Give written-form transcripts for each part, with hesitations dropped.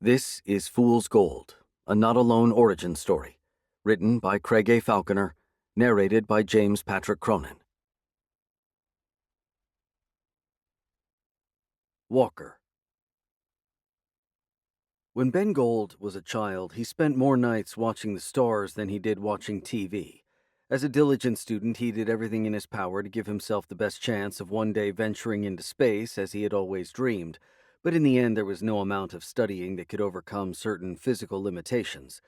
This is Fool's Gold, a Not Alone origin story, written by Craig A. Falconer, narrated by James Patrick Cronin. Walker. When Ben Gold was a child, he spent more nights watching the stars than he did watching TV. As a diligent student, he did everything in his power to give himself the best chance of one day venturing into space as he had always dreamed, but in the end there was no amount of studying that could overcome certain physical limitations.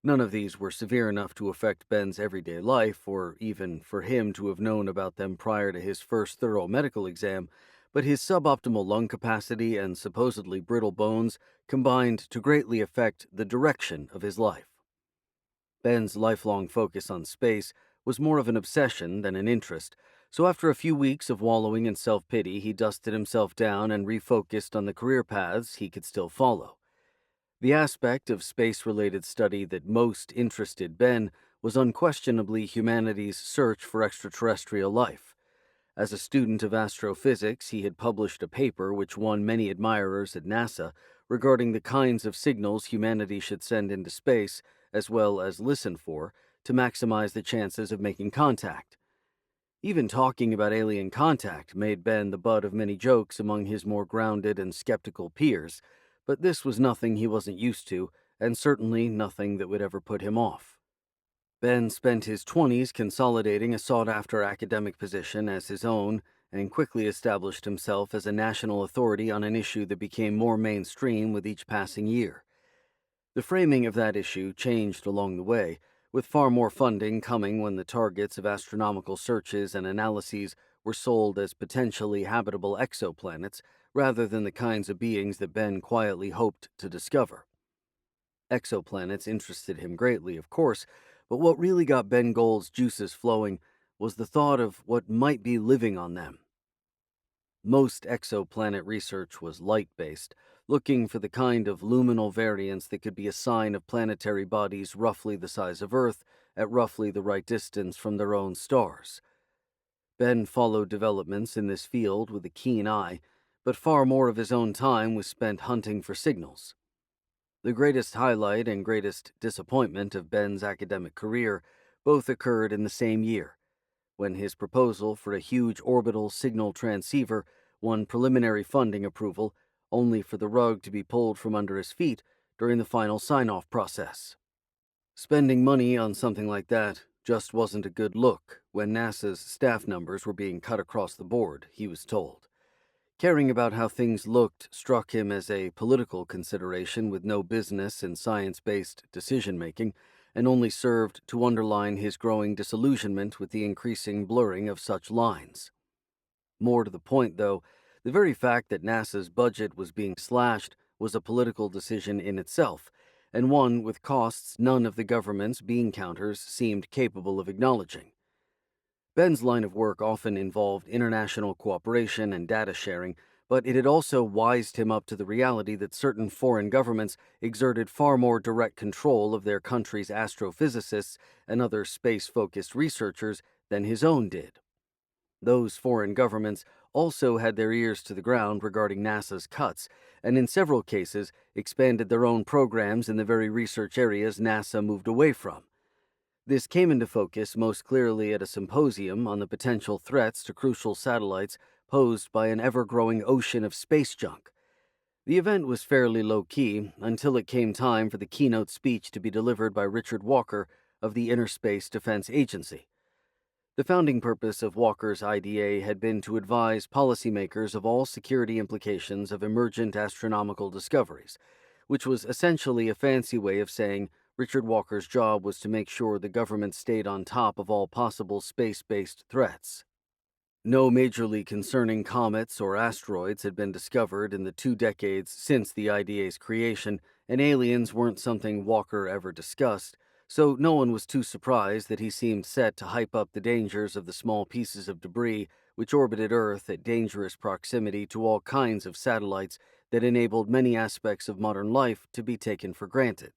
None of these were severe enough to affect Ben's everyday life, or even for him to have known about them prior to his first thorough medical exam, but his suboptimal lung capacity and supposedly brittle bones combined to greatly affect the direction of his life. Ben's lifelong focus on space was more of an obsession than an interest, so after a few weeks of wallowing in self-pity, he dusted himself down and refocused on the career paths he could still follow. The aspect of space-related study that most interested Ben was unquestionably humanity's search for extraterrestrial life. As a student of astrophysics, he had published a paper which won many admirers at NASA regarding the kinds of signals humanity should send into space, as well as listen for, to maximize the chances of making contact. Even talking about alien contact made Ben the butt of many jokes among his more grounded and skeptical peers, but this was nothing he wasn't used to, and certainly nothing that would ever put him off. Ben spent his 20s consolidating a sought-after academic position as his own and quickly established himself as a national authority on an issue that became more mainstream with each passing year. The framing of that issue changed along the way, with far more funding coming when the targets of astronomical searches and analyses were sold as potentially habitable exoplanets rather than the kinds of beings that Ben quietly hoped to discover. Exoplanets interested him greatly, of course, but what really got Ben Gold's juices flowing was the thought of what might be living on them. Most exoplanet research was light-based, looking for the kind of luminal variance that could be a sign of planetary bodies roughly the size of Earth at roughly the right distance from their own stars. Ben followed developments in this field with a keen eye, but far more of his own time was spent hunting for signals. The greatest highlight and greatest disappointment of Ben's academic career both occurred in the same year, when his proposal for a huge orbital signal transceiver won preliminary funding approval, only for the rug to be pulled from under his feet during the final sign-off process. Spending money on something like that just wasn't a good look when NASA's staff numbers were being cut across the board, he was told. Caring about how things looked struck him as a political consideration with no business in science-based decision-making, and only served to underline his growing disillusionment with the increasing blurring of such lines. More to the point, though, the very fact that NASA's budget was being slashed was a political decision in itself, and one with costs none of the government's bean counters seemed capable of acknowledging. Ben's line of work often involved international cooperation and data sharing, but it had also wised him up to the reality that certain foreign governments exerted far more direct control of their country's astrophysicists and other space-focused researchers than his own did. Those foreign governments also had their ears to the ground regarding NASA's cuts, and in several cases expanded their own programs in the very research areas NASA moved away from. This came into focus most clearly at a symposium on the potential threats to crucial satellites posed by an ever-growing ocean of space junk. The event was fairly low-key until it came time for the keynote speech to be delivered by Richard Walker of the Inner Space Defense Agency. The founding purpose of Walker's IDA had been to advise policymakers of all security implications of emergent astronomical discoveries, which was essentially a fancy way of saying Richard Walker's job was to make sure the government stayed on top of all possible space-based threats. No majorly concerning comets or asteroids had been discovered in the 2 decades since the IDA's creation, and aliens weren't something Walker ever discussed, so no one was too surprised that he seemed set to hype up the dangers of the small pieces of debris which orbited Earth at dangerous proximity to all kinds of satellites that enabled many aspects of modern life to be taken for granted.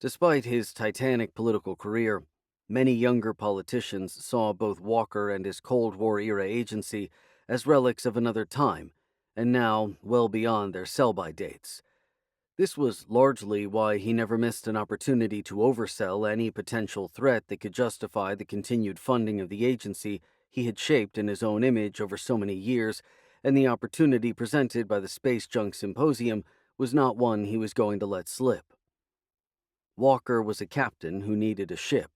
Despite his titanic political career, many younger politicians saw both Walker and his Cold War-era agency as relics of another time, and now well beyond their sell-by dates. This was largely why he never missed an opportunity to oversell any potential threat that could justify the continued funding of the agency he had shaped in his own image over so many years, and the opportunity presented by the Space Junk Symposium was not one he was going to let slip. Walker was a captain who needed a ship,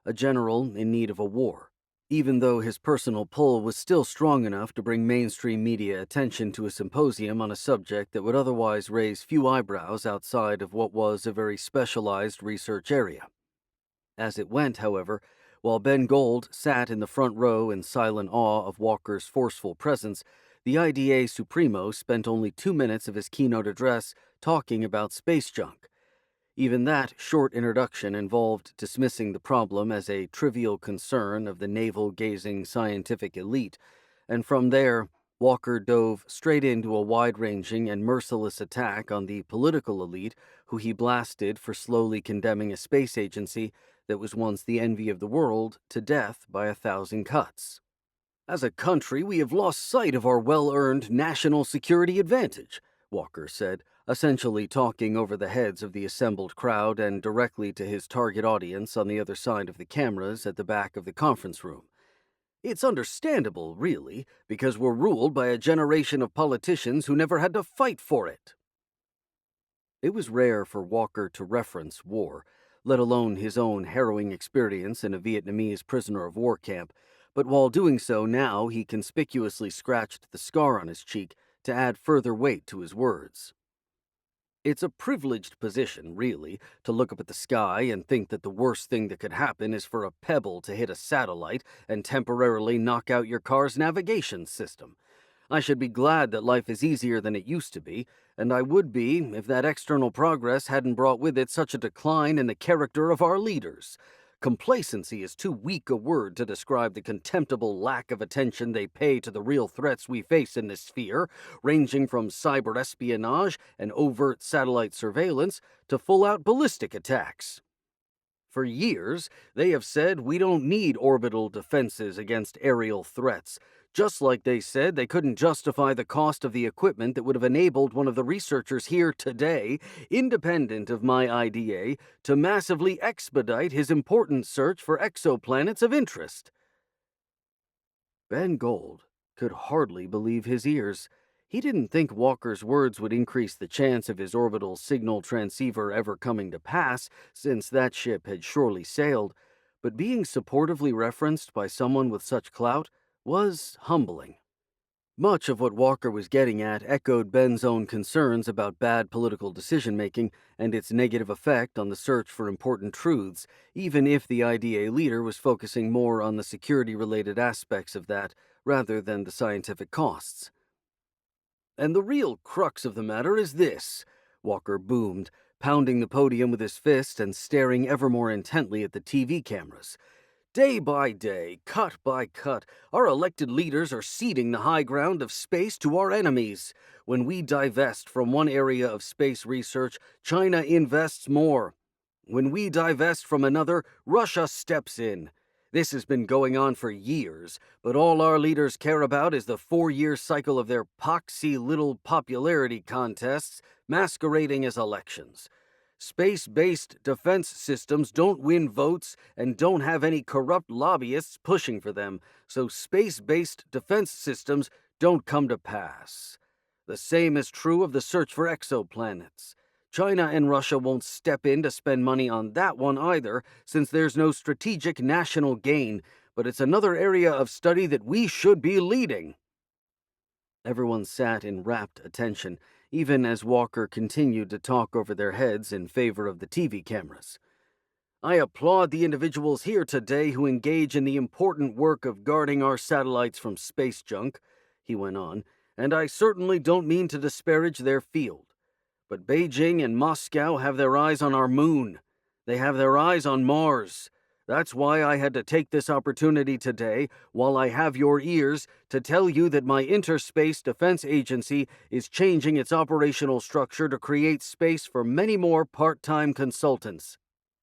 a general in need of a war, even though his personal pull was still strong enough to bring mainstream media attention to a symposium on a subject that would otherwise raise few eyebrows outside of what was a very specialized research area. As it went, however, while Ben Gold sat in the front row in silent awe of Walker's forceful presence, the IDA Supremo spent only 2 minutes of his keynote address talking about space junk. Even that short introduction involved dismissing the problem as a trivial concern of the navel-gazing scientific elite, and from there, Walker dove straight into a wide-ranging and merciless attack on the political elite who he blasted for slowly condemning a space agency that was once the envy of the world to death by 1,000 cuts. As a country, we have lost sight of our well-earned national security advantage, Walker said, essentially talking over the heads of the assembled crowd and directly to his target audience on the other side of the cameras at the back of the conference room. It's understandable, really, because we're ruled by a generation of politicians who never had to fight for it. It was rare for Walker to reference war, let alone his own harrowing experience in a Vietnamese prisoner of war camp, but while doing so now he conspicuously scratched the scar on his cheek to add further weight to his words. It's a privileged position, really, to look up at the sky and think that the worst thing that could happen is for a pebble to hit a satellite and temporarily knock out your car's navigation system. I should be glad that life is easier than it used to be, and I would be if that external progress hadn't brought with it such a decline in the character of our leaders. Complacency is too weak a word to describe the contemptible lack of attention they pay to the real threats we face in this sphere, ranging from cyber espionage and overt satellite surveillance to full-out ballistic attacks. For years, they have said we don't need orbital defenses against aerial threats, just like they said they couldn't justify the cost of the equipment that would have enabled one of the researchers here today, independent of my IDA, to massively expedite his important search for exoplanets of interest. Ben Gold could hardly believe his ears. He didn't think Walker's words would increase the chance of his orbital signal transceiver ever coming to pass, since that ship had surely sailed, but being supportively referenced by someone with such clout was humbling. Much of what Walker was getting at echoed Ben's own concerns about bad political decision-making and its negative effect on the search for important truths, even if the IDA leader was focusing more on the security-related aspects of that rather than the scientific costs. And the real crux of the matter is this, Walker boomed, pounding the podium with his fist and staring ever more intently at the TV cameras. Day by day, cut by cut, our elected leaders are ceding the high ground of space to our enemies. When we divest from one area of space research, China invests more. When we divest from another, Russia steps in. This has been going on for years, but all our leaders care about is the 4-year cycle of their poxy little popularity contests masquerading as elections. Space-based defense systems don't win votes and don't have any corrupt lobbyists pushing for them, so space-based defense systems don't come to pass. The same is true of the search for exoplanets. China and Russia won't step in to spend money on that one either, since there's no strategic national gain, but it's another area of study that we should be leading. Everyone sat in rapt attention, even as Walker continued to talk over their heads in favor of the TV cameras. I applaud the individuals here today who engage in the important work of guarding our satellites from space junk, he went on, and I certainly don't mean to disparage their field. But Beijing and Moscow have their eyes on our moon. They have their eyes on Mars. That's why I had to take this opportunity today, while I have your ears, to tell you that my Interspace Defense Agency is changing its operational structure to create space for many more part-time consultants.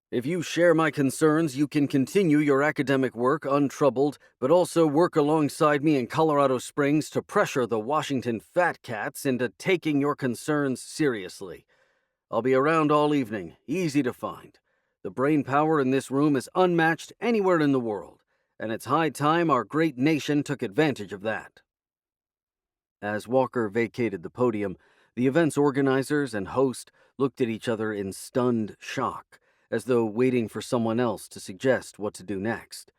If you share my concerns, you can continue your academic work untroubled, but also work alongside me in Colorado Springs to pressure the Washington fat cats into taking your concerns seriously. I'll be around all evening, easy to find. The brain power in this room is unmatched anywhere in the world, and it's high time our great nation took advantage of that." As Walker vacated the podium, the event's organizers and host looked at each other in stunned shock, as though waiting for someone else to suggest what to do next.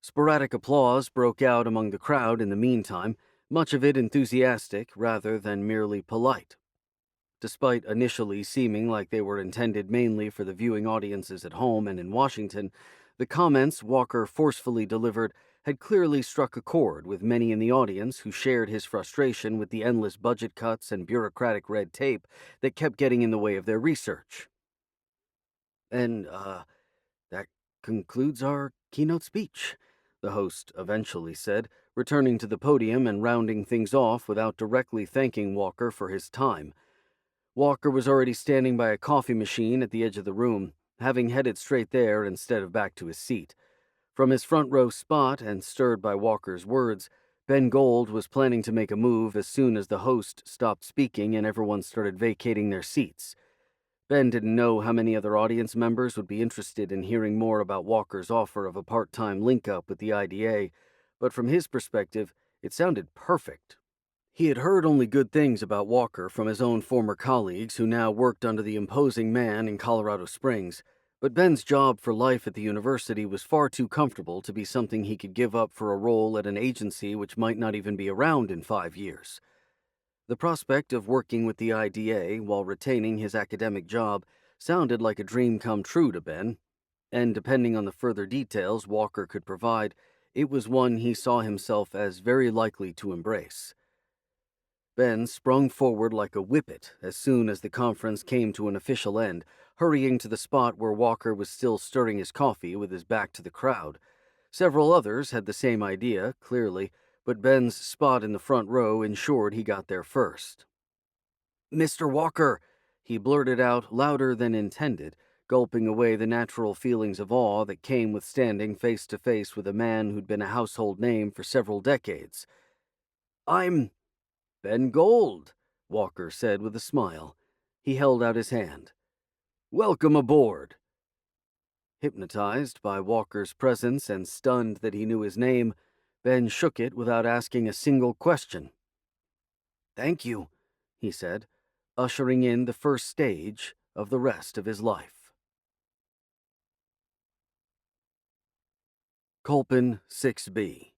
Sporadic applause broke out among the crowd in the meantime, much of it enthusiastic rather than merely polite. Despite initially seeming like they were intended mainly for the viewing audiences at home and in Washington, the comments Walker forcefully delivered had clearly struck a chord with many in the audience who shared his frustration with the endless budget cuts and bureaucratic red tape that kept getting in the way of their research. And, that concludes our keynote speech, the host eventually said, returning to the podium and rounding things off without directly thanking Walker for his time. Walker was already standing by a coffee machine at the edge of the room, having headed straight there instead of back to his seat. From his front row spot, and stirred by Walker's words, Ben Gold was planning to make a move as soon as the host stopped speaking and everyone started vacating their seats. Ben didn't know how many other audience members would be interested in hearing more about Walker's offer of a part-time link-up with the IDA, but from his perspective, it sounded perfect. He had heard only good things about Walker from his own former colleagues who now worked under the imposing man in Colorado Springs, but Ben's job for life at the university was far too comfortable to be something he could give up for a role at an agency which might not even be around in 5 years. The prospect of working with the IDA while retaining his academic job sounded like a dream come true to Ben, and depending on the further details Walker could provide, it was one he saw himself as very likely to embrace. Ben sprung forward like a whippet as soon as the conference came to an official end, hurrying to the spot where Walker was still stirring his coffee with his back to the crowd. Several others had the same idea, clearly, but Ben's spot in the front row ensured he got there first. "Mr. Walker," he blurted out louder than intended, gulping away the natural feelings of awe that came with standing face to face with a man who'd been a household name for several decades. "I'm Ben Gold," Walker said with a smile. He held out his hand. "Welcome aboard." Hypnotized by Walker's presence and stunned that he knew his name, Ben shook it without asking a single question. "Thank you," he said, ushering in the first stage of the rest of his life. Culpin 6B.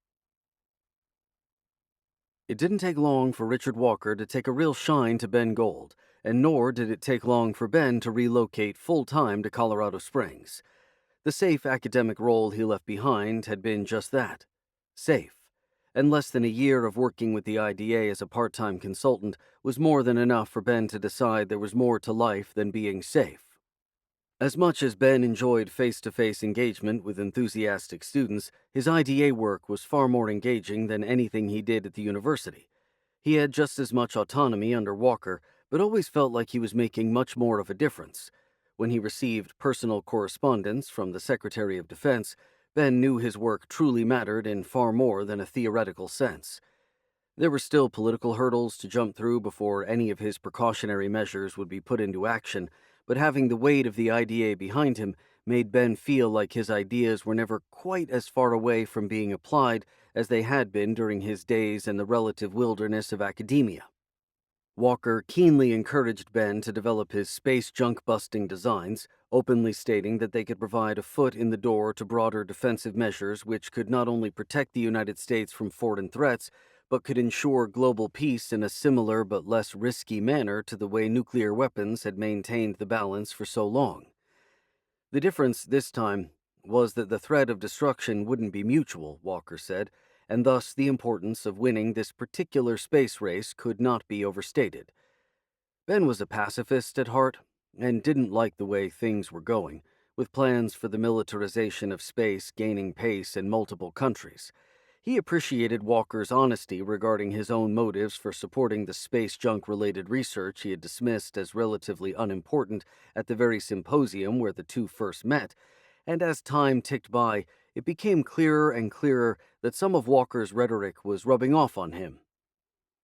It didn't take long for Richard Walker to take a real shine to Ben Gold, and nor did it take long for Ben to relocate full-time to Colorado Springs. The safe academic role he left behind had been just that, safe, and less than a year of working with the IDA as a part-time consultant was more than enough for Ben to decide there was more to life than being safe. As much as Ben enjoyed face-to-face engagement with enthusiastic students, his IDA work was far more engaging than anything he did at the university. He had just as much autonomy under Walker, but always felt like he was making much more of a difference. When he received personal correspondence from the Secretary of Defense, Ben knew his work truly mattered in far more than a theoretical sense. There were still political hurdles to jump through before any of his precautionary measures would be put into action, but having the weight of the IDA behind him made Ben feel like his ideas were never quite as far away from being applied as they had been during his days in the relative wilderness of academia. Walker keenly encouraged Ben to develop his space junk-busting designs, openly stating that they could provide a foot in the door to broader defensive measures which could not only protect the United States from foreign threats, but could ensure global peace in a similar but less risky manner to the way nuclear weapons had maintained the balance for so long. The difference this time was that the threat of destruction wouldn't be mutual, Walker said, and thus the importance of winning this particular space race could not be overstated. Ben was a pacifist at heart and didn't like the way things were going, with plans for the militarization of space gaining pace in multiple countries. He appreciated Walker's honesty regarding his own motives for supporting the space junk-related research he had dismissed as relatively unimportant at the very symposium where the two first met, and as time ticked by, it became clearer and clearer that some of Walker's rhetoric was rubbing off on him.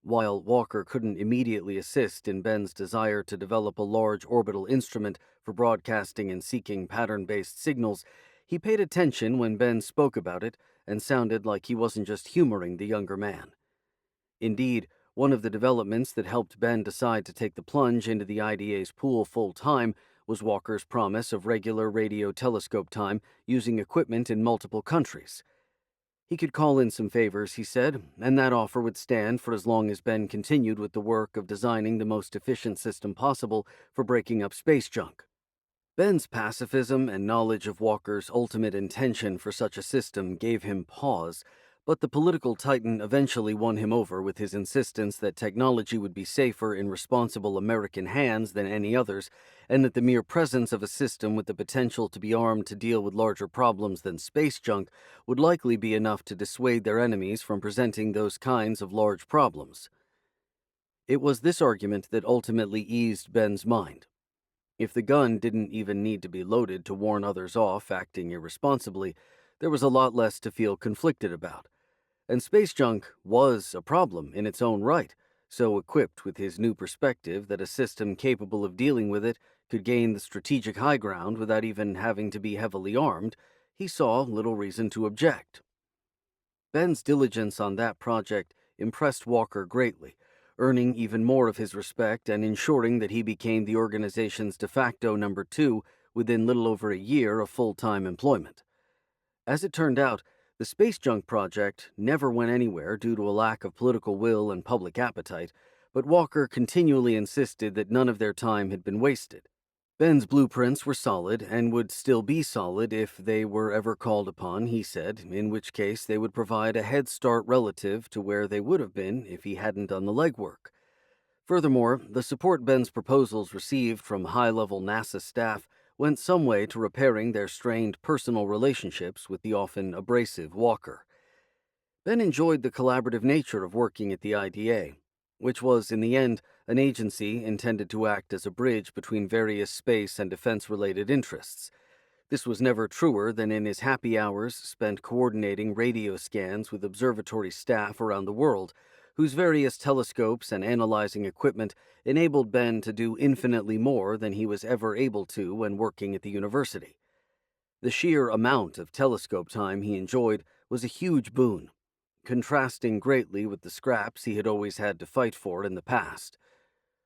While Walker couldn't immediately assist in Ben's desire to develop a large orbital instrument for broadcasting and seeking pattern-based signals, he paid attention when Ben spoke about it and sounded like he wasn't just humoring the younger man. Indeed, one of the developments that helped Ben decide to take the plunge into the IDA's pool full-time was Walker's promise of regular radio telescope time using equipment in multiple countries. He could call in some favors, he said, and that offer would stand for as long as Ben continued with the work of designing the most efficient system possible for breaking up space junk. Ben's pacifism and knowledge of Walker's ultimate intention for such a system gave him pause, but the political titan eventually won him over with his insistence that technology would be safer in responsible American hands than any others, and that the mere presence of a system with the potential to be armed to deal with larger problems than space junk would likely be enough to dissuade their enemies from presenting those kinds of large problems. It was this argument that ultimately eased Ben's mind. If the gun didn't even need to be loaded to warn others off acting irresponsibly, there was a lot less to feel conflicted about. And space junk was a problem in its own right, so equipped with his new perspective that a system capable of dealing with it could gain the strategic high ground without even having to be heavily armed, he saw little reason to object. Ben's diligence on that project impressed Walker greatly, earning even more of his respect and ensuring that he became the organization's de facto number 2 within little over a year of full-time employment. As it turned out, the space junk project never went anywhere due to a lack of political will and public appetite, but Walker continually insisted that none of their time had been wasted. Ben's blueprints were solid and would still be solid if they were ever called upon, he said, in which case they would provide a head start relative to where they would have been if he hadn't done the legwork. Furthermore, the support Ben's proposals received from high-level NASA staff went some way to repairing their strained personal relationships with the often abrasive Walker. Ben enjoyed the collaborative nature of working at the IDA, which was, in the end, an agency intended to act as a bridge between various space and defense-related interests. This was never truer than in his happy hours spent coordinating radio scans with observatory staff around the world, whose various telescopes and analyzing equipment enabled Ben to do infinitely more than he was ever able to when working at the university. The sheer amount of telescope time he enjoyed was a huge boon, contrasting greatly with the scraps he had always had to fight for in the past.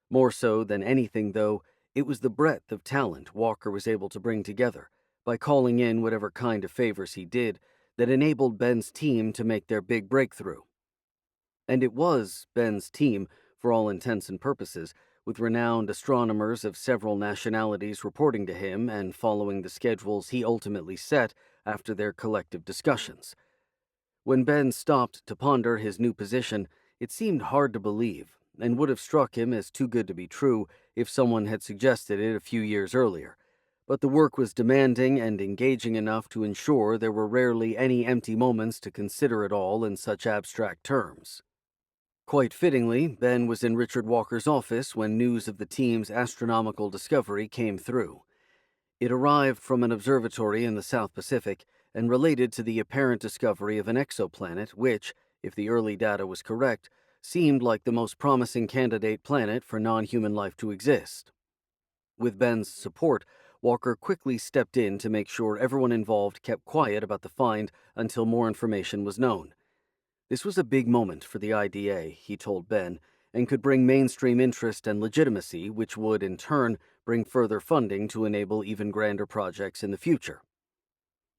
More so than anything, though, it was the breadth of talent Walker was able to bring together, by calling in whatever kind of favors he did, that enabled Ben's team to make their big breakthrough. And it was Ben's team, for all intents and purposes, with renowned astronomers of several nationalities reporting to him and following the schedules he ultimately set after their collective discussions. When Ben stopped to ponder his new position, it seemed hard to believe, and would have struck him as too good to be true if someone had suggested it a few years earlier. But the work was demanding and engaging enough to ensure there were rarely any empty moments to consider it all in such abstract terms. Quite fittingly, Ben was in Richard Walker's office when news of the team's astronomical discovery came through. It arrived from an observatory in the South Pacific and related to the apparent discovery of an exoplanet which, if the early data was correct, seemed like the most promising candidate planet for non-human life to exist. With Ben's support, Walker quickly stepped in to make sure everyone involved kept quiet about the find until more information was known. This was a big moment for the IDA, he told Ben, and could bring mainstream interest and legitimacy, which would, in turn, bring further funding to enable even grander projects in the future.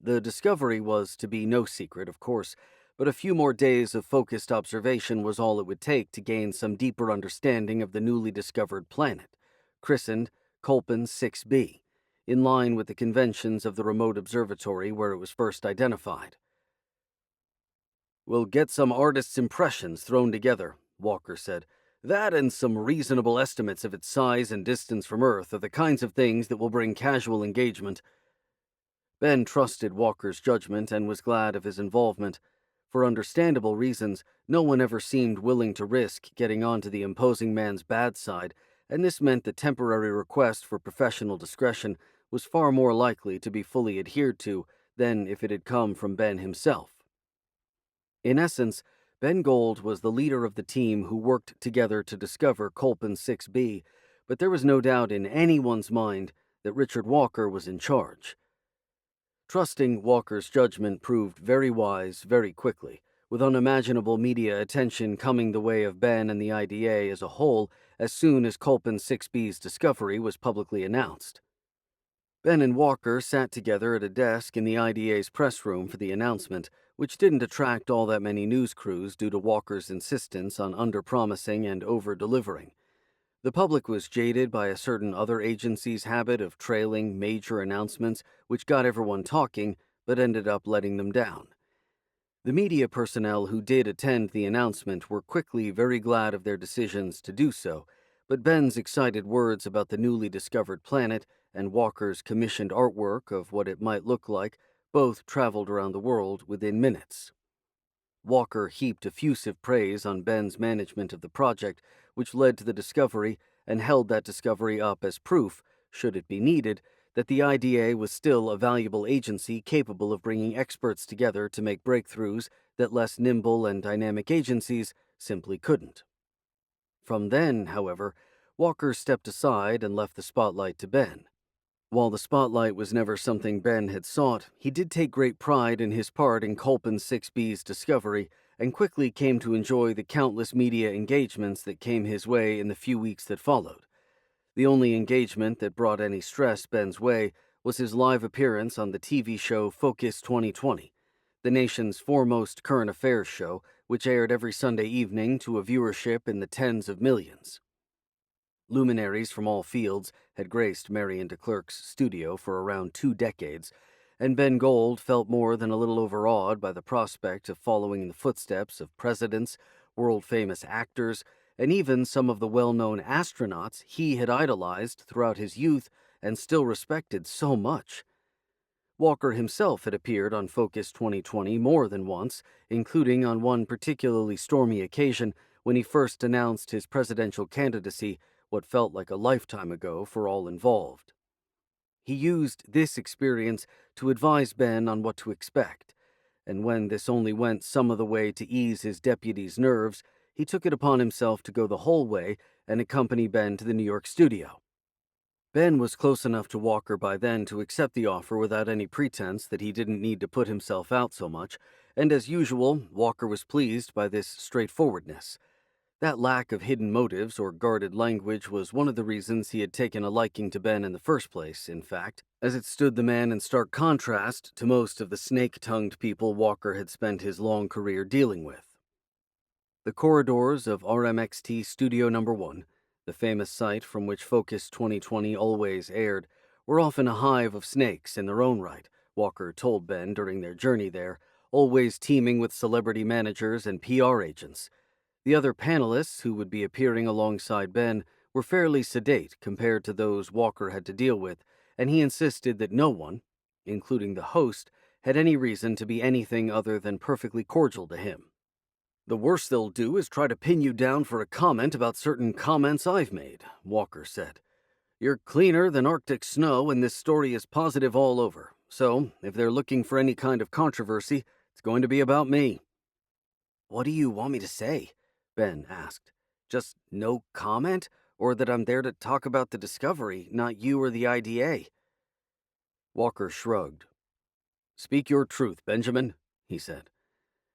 The discovery was to be no secret, of course, but a few more days of focused observation was all it would take to gain some deeper understanding of the newly discovered planet, christened Kolpin 6b, in line with the conventions of the remote observatory where it was first identified. "We'll get some artists' impressions thrown together," Walker said. "That and some reasonable estimates of its size and distance from Earth are the kinds of things that will bring casual engagement." Ben trusted Walker's judgment and was glad of his involvement. For understandable reasons, no one ever seemed willing to risk getting onto the imposing man's bad side, and this meant the temporary request for professional discretion was far more likely to be fully adhered to than if it had come from Ben himself. In essence, Ben Gold was the leader of the team who worked together to discover Colpin 6b, but there was no doubt in anyone's mind that Richard Walker was in charge. Trusting Walker's judgment proved very wise very quickly, with unimaginable media attention coming the way of Ben and the IDA as a whole as soon as Colpin 6b's discovery was publicly announced. Ben and Walker sat together at a desk in the IDA's press room for the announcement, which didn't attract all that many news crews due to Walker's insistence on under-promising and over-delivering. The public was jaded by a certain other agency's habit of trailing major announcements, which got everyone talking, but ended up letting them down. The media personnel who did attend the announcement were quickly very glad of their decisions to do so, but Ben's excited words about the newly discovered planet and Walker's commissioned artwork of what it might look like both traveled around the world within minutes. Walker heaped effusive praise on Ben's management of the project, which led to the discovery and held that discovery up as proof, should it be needed, that the IDA was still a valuable agency capable of bringing experts together to make breakthroughs that less nimble and dynamic agencies simply couldn't. From then, however, Walker stepped aside and left the spotlight to Ben. While the spotlight was never something Ben had sought, he did take great pride in his part in Colpin 6b's discovery and quickly came to enjoy the countless media engagements that came his way in the few weeks that followed. The only engagement that brought any stress Ben's way was his live appearance on the TV show Focus 2020, the nation's foremost current affairs show, which aired every Sunday evening to a viewership in the tens of millions. Luminaries from all fields had graced Marion DeClerc's studio for around 2 decades, and Ben Gold felt more than a little overawed by the prospect of following in the footsteps of presidents, world-famous actors, and even some of the well-known astronauts he had idolized throughout his youth and still respected so much. Walker himself had appeared on Focus 2020 more than once, including on one particularly stormy occasion when he first announced his presidential candidacy what felt like a lifetime ago for all involved. He used this experience to advise Ben on what to expect, and when this only went some of the way to ease his deputy's nerves, he took it upon himself to go the whole way and accompany Ben to the New York studio. Ben was close enough to Walker by then to accept the offer without any pretense that he didn't need to put himself out so much, and as usual, Walker was pleased by this straightforwardness. That lack of hidden motives or guarded language was one of the reasons he had taken a liking to Ben in the first place, in fact, as it stood the man in stark contrast to most of the snake-tongued people Walker had spent his long career dealing with. The corridors of RMXT Studio No. 1, the famous site from which Focus 2020 always aired, were often a hive of snakes in their own right, Walker told Ben during their journey there, always teeming with celebrity managers and PR agents. The other panelists who would be appearing alongside Ben were fairly sedate compared to those Walker had to deal with, and he insisted that no one, including the host, had any reason to be anything other than perfectly cordial to him. "The worst they'll do is try to pin you down for a comment about certain comments I've made," Walker said. "You're cleaner than Arctic snow, and this story is positive all over. So, if they're looking for any kind of controversy, it's going to be about me." "What do you want me to say?" Ben asked. "Just no comment? Or that I'm there to talk about the discovery, not you or the IDA?" Walker shrugged. "Speak your truth, Benjamin," he said.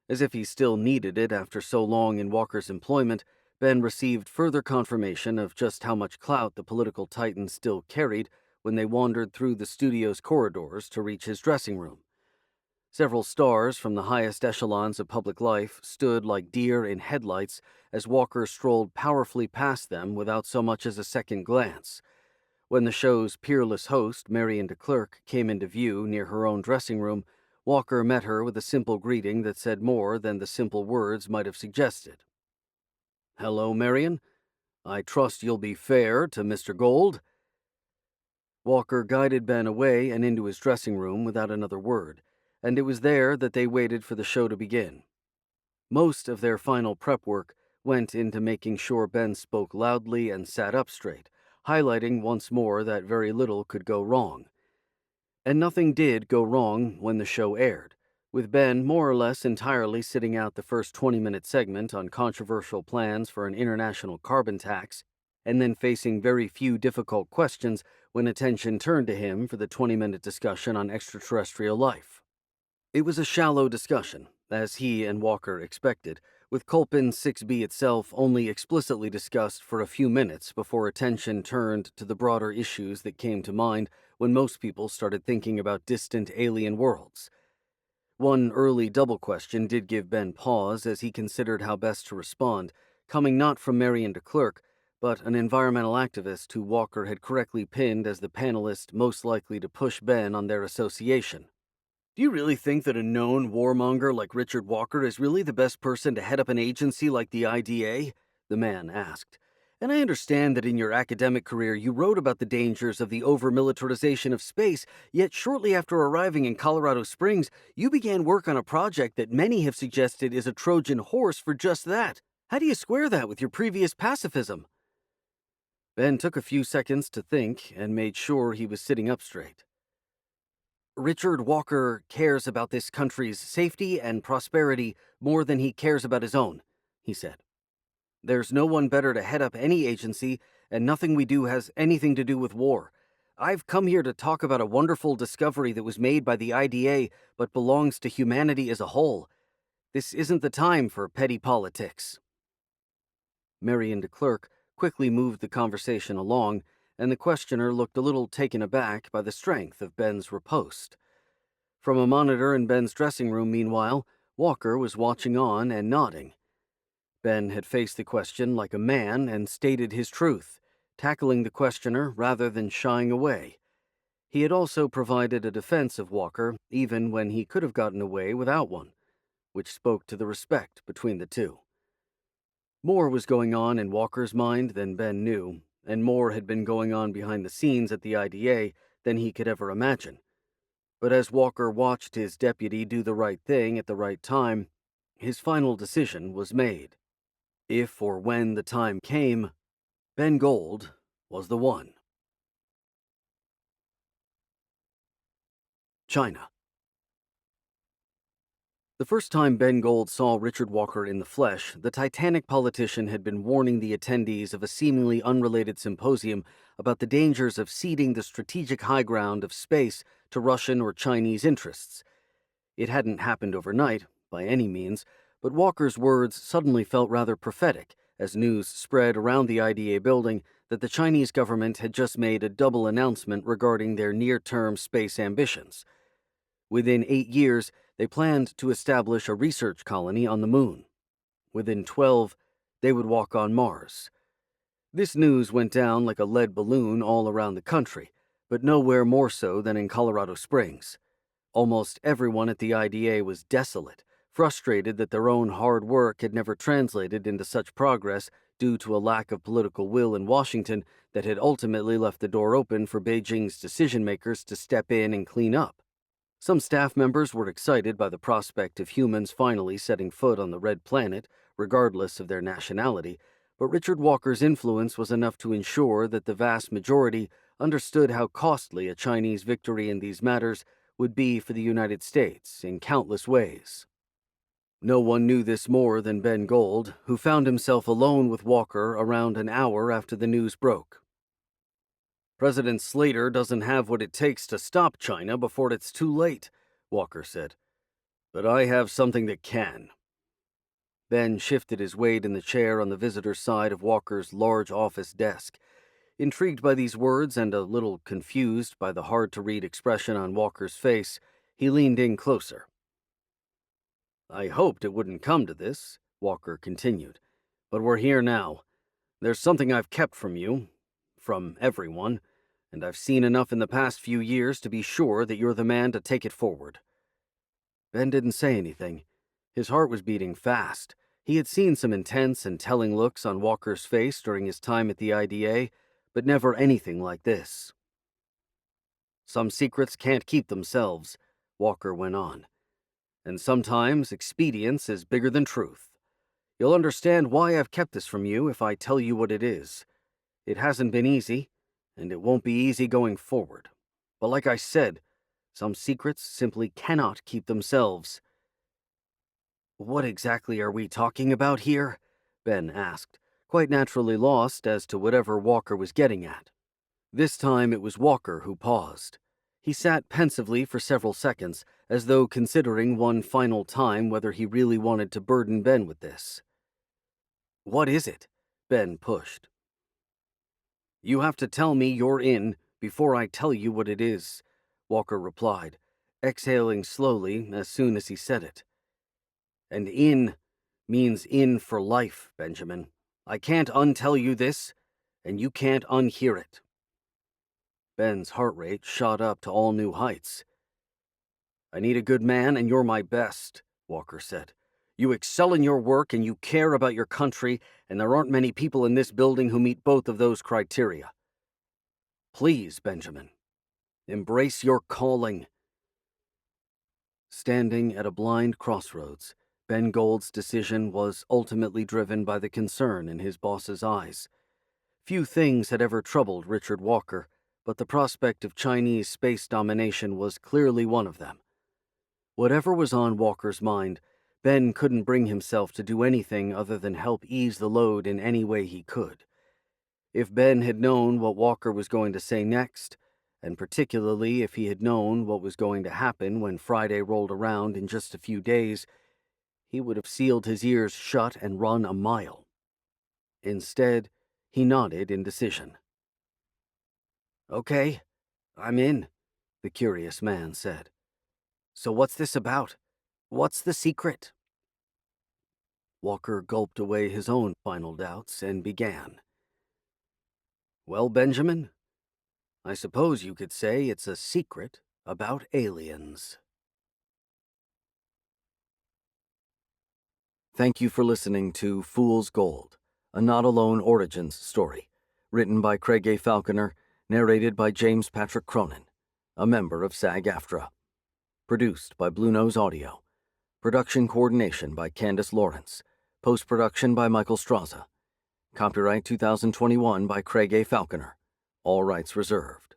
As if he still needed it after so long in Walker's employment, Ben received further confirmation of just how much clout the political titan still carried when they wandered through the studio's corridors to reach his dressing room. Several stars from the highest echelons of public life stood like deer in headlights as Walker strolled powerfully past them without so much as a second glance. When the show's peerless host, Marion DeClerc, came into view near her own dressing room, Walker met her with a simple greeting that said more than the simple words might have suggested. "Hello, Marion. I trust you'll be fair to Mr. Gold." Walker guided Ben away and into his dressing room without another word, and it was there that they waited for the show to begin. Most of their final prep work went into making sure Ben spoke loudly and sat up straight, highlighting once more that very little could go wrong. And nothing did go wrong when the show aired, with Ben more or less entirely sitting out the first 20-minute segment on controversial plans for an international carbon tax, and then facing very few difficult questions when attention turned to him for the 20-minute discussion on extraterrestrial life. It was a shallow discussion, as he and Walker expected, with Culpin 6b itself only explicitly discussed for a few minutes before attention turned to the broader issues that came to mind when most people started thinking about distant alien worlds. One early double question did give Ben pause as he considered how best to respond, coming not from Marion DeClercq, but an environmental activist who Walker had correctly pinned as the panelist most likely to push Ben on their association. Do you really think that a known warmonger like Richard Walker is really the best person to head up an agency like the IDA? The man asked. And I understand that in your academic career you wrote about the dangers of the over-militarization of space, yet shortly after arriving in Colorado Springs, you began work on a project that many have suggested is a Trojan horse for just that. How do you square that with your previous pacifism? Ben took a few seconds to think and made sure he was sitting up straight. Richard Walker cares about this country's safety and prosperity more than he cares about his own, he said. There's no one better to head up any agency, and nothing we do has anything to do with war. I've come here to talk about a wonderful discovery that was made by the IDA but belongs to humanity as a whole. This isn't the time for petty politics. Marion DeClercq quickly moved the conversation along, and the questioner looked a little taken aback by the strength of Ben's riposte. From a monitor in Ben's dressing room, meanwhile, Walker was watching on and nodding. Ben had faced the question like a man and stated his truth, tackling the questioner rather than shying away. He had also provided a defense of Walker, even when he could have gotten away without one, which spoke to the respect between the two. More was going on in Walker's mind than Ben knew, and more had been going on behind the scenes at the IDA than he could ever imagine. But as Walker watched his deputy do the right thing at the right time, his final decision was made. If or when the time came, Ben Gold was the one. China. The first time Ben Gold saw Richard Walker in the flesh, the Titanic politician had been warning the attendees of a seemingly unrelated symposium about the dangers of ceding the strategic high ground of space to Russian or Chinese interests. It hadn't happened overnight, by any means, but Walker's words suddenly felt rather prophetic as news spread around the IDA building that the Chinese government had just made a double announcement regarding their near-term space ambitions. Within 8 years, they planned to establish a research colony on the moon. Within 12, they would walk on Mars. This news went down like a lead balloon all around the country, but nowhere more so than in Colorado Springs. Almost everyone at the IDA was desolate, frustrated that their own hard work had never translated into such progress due to a lack of political will in Washington that had ultimately left the door open for Beijing's decision-makers to step in and clean up. Some staff members were excited by the prospect of humans finally setting foot on the Red Planet, regardless of their nationality, but Richard Walker's influence was enough to ensure that the vast majority understood how costly a Chinese victory in these matters would be for the United States in countless ways. No one knew this more than Ben Gold, who found himself alone with Walker around an hour after the news broke. President Slater doesn't have what it takes to stop China before it's too late, Walker said. But I have something that can. Ben shifted his weight in the chair on the visitor's side of Walker's large office desk. Intrigued by these words and a little confused by the hard-to-read expression on Walker's face, he leaned in closer. I hoped it wouldn't come to this, Walker continued, but we're here now. There's something I've kept from you, from everyone, and I've seen enough in the past few years to be sure that you're the man to take it forward. Ben didn't say anything. His heart was beating fast. He had seen some intense and telling looks on Walker's face during his time at the IDA, but never anything like this. Some secrets can't keep themselves, Walker went on. And sometimes expedience is bigger than truth. You'll understand why I've kept this from you if I tell you what it is. It hasn't been easy, and it won't be easy going forward. But like I said, Some secrets simply cannot keep themselves. What exactly are we talking about here? Ben asked, quite naturally lost as to whatever Walker was getting at. This time it was Walker who paused. He sat pensively for several seconds, as though considering one final time whether he really wanted to burden Ben with this. What is it? Ben pushed. You have to tell me you're in before I tell you what it is, Walker replied, exhaling slowly as soon as he said it. And in means in for life, Benjamin. I can't untell you this, and you can't unhear it. Ben's heart rate shot up to all new heights. I need a good man, and you're my best, Walker said. You excel in your work, and you care about your country, and there aren't many people in this building who meet both of those criteria. Please, Benjamin, embrace your calling. Standing at a blind crossroads, Ben Gold's decision was ultimately driven by the concern in his boss's eyes. Few things had ever troubled Richard Walker, but the prospect of Chinese space domination was clearly one of them. Whatever was on Walker's mind, Ben couldn't bring himself to do anything other than help ease the load in any way he could. If Ben had known what Walker was going to say next, and particularly if he had known what was going to happen when Friday rolled around in just a few days, he would have sealed his ears shut and run a mile. Instead, he nodded in decision. Okay, I'm in, the curious man said. So what's this about? What's the secret? Walker gulped away his own final doubts and began. Well, Benjamin, I suppose you could say it's a secret about aliens. Thank you for listening to Fool's Gold, a Not Alone Origins story, written by Craig A. Falconer, narrated by James Patrick Cronin, a member of SAG-AFTRA. Produced by Blue Nose Audio. Production coordination by Candace Lawrence. Post-production by Michael Straza. Copyright 2021 by Craig A. Falconer. All rights reserved.